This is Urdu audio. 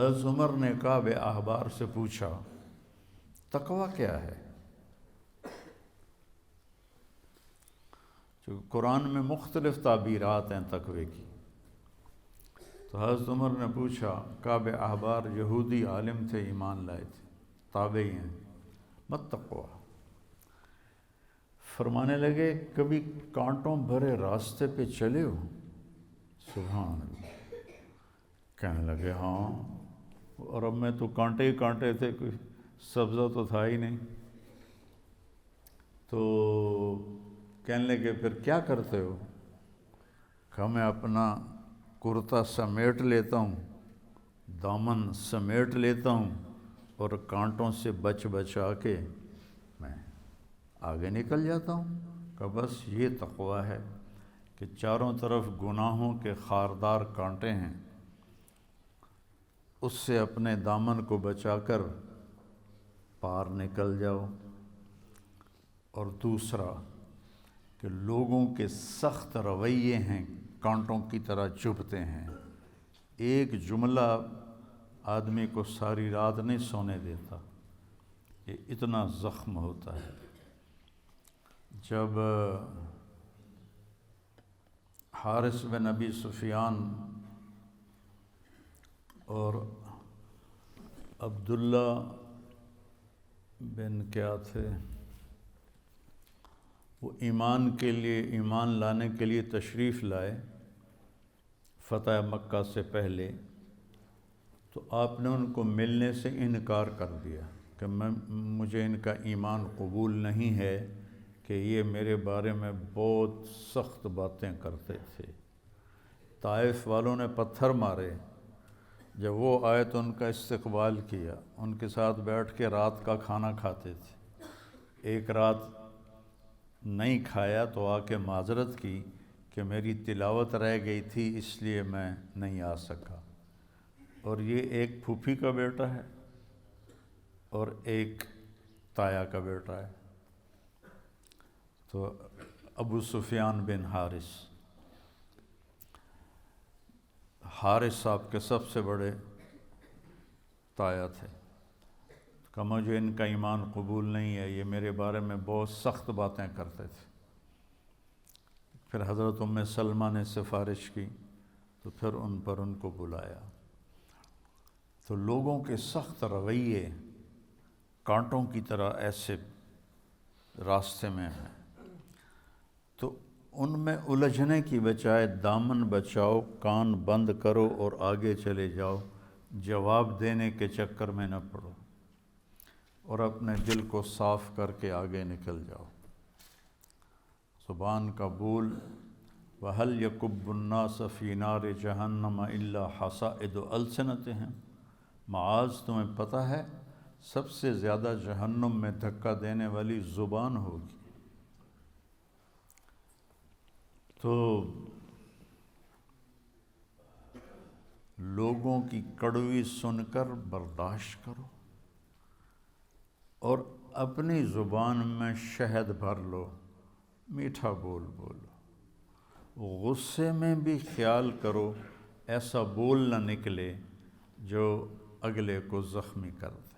حضرت عمر نے کعب احبار سے پوچھا تقویٰ کیا ہے؟ چونکہ قرآن میں مختلف تعبیرات ہیں تقوی کی. تو حضرت عمر نے پوچھا، کعب احبار یہودی عالم تھے، ایمان لائے تھے، تابعی ہیں، مت تقویٰ. فرمانے لگے کبھی کانٹوں بھرے راستے پہ چلے ہو؟ سبحان اللہ. کہنے لگے ہاں، اور اب میں تو کانٹے ہی کانٹے تھے، کوئی سبزہ تو تھا ہی نہیں. تو کہنے لگے پھر کیا کرتے ہو؟ کہا میں اپنا کرتا سمیٹ لیتا ہوں، دامن سمیٹ لیتا ہوں، اور کانٹوں سے بچا کے میں آگے نکل جاتا ہوں. کہ بس یہ تقویٰ ہے کہ چاروں طرف گناہوں کے خاردار کانٹے ہیں، اس سے اپنے دامن کو بچا کر پار نکل جاؤ. اور دوسرا کہ لوگوں کے سخت رویے ہیں، کانٹوں کی طرح چبھتے ہیں. ایک جملہ آدمی کو ساری رات نہیں سونے دیتا، یہ اتنا زخم ہوتا ہے. جب حارث بن ابی سفیان اور عبداللہ بن کیا تھے، وہ ایمان لانے کے لیے تشریف لائے فتح مکہ سے پہلے، تو آپ نے ان کو ملنے سے انکار کر دیا کہ مجھے ان کا ایمان قبول نہیں ہے، کہ یہ میرے بارے میں بہت سخت باتیں کرتے تھے. طائف والوں نے پتھر مارے. جب وہ آئے تو ان کا استقبال کیا، ان کے ساتھ بیٹھ کے رات کا کھانا کھاتے تھے. ایک رات نہیں کھایا تو آ کے معذرت کی کہ میری تلاوت رہ گئی تھی اس لیے میں نہیں آ سکا. اور یہ ایک پھوپھی کا بیٹا ہے اور ایک تایا کا بیٹا ہے. تو ابو سفیان بن حارث صاحب کے سب سے بڑے تایا تھے. کہ مجھے ان کا ایمان قبول نہیں ہے، یہ میرے بارے میں بہت سخت باتیں کرتے تھے. پھر حضرت ام سلمہ نے سفارش کی تو پھر ان کو بلایا. تو لوگوں کے سخت رویے کانٹوں کی طرح ایسے راستے میں ہیں، تو ان میں الجھنے کی بجائے دامن بچاؤ، کان بند کرو اور آگے چلے جاؤ. جواب دینے کے چکر میں نہ پڑو اور اپنے دل کو صاف کر کے آگے نکل جاؤ. زبان کا بول وَهَلْ يَكُبُّ النَّاسَ فِي نَارِ جَهَنَّمَ إِلَّا حَصَائِدُ أَلْسِنَتِهِمْ. معاذ تمہیں پتہ ہے سب سے زیادہ جہنم میں دھکا دینے والی زبان ہوگی. تو لوگوں کی کڑوی سن کر برداشت کرو اور اپنی زبان میں شہد بھر لو، میٹھا بولو. غصے میں بھی خیال کرو ایسا بول نہ نکلے جو اگلے کو زخمی کر دے.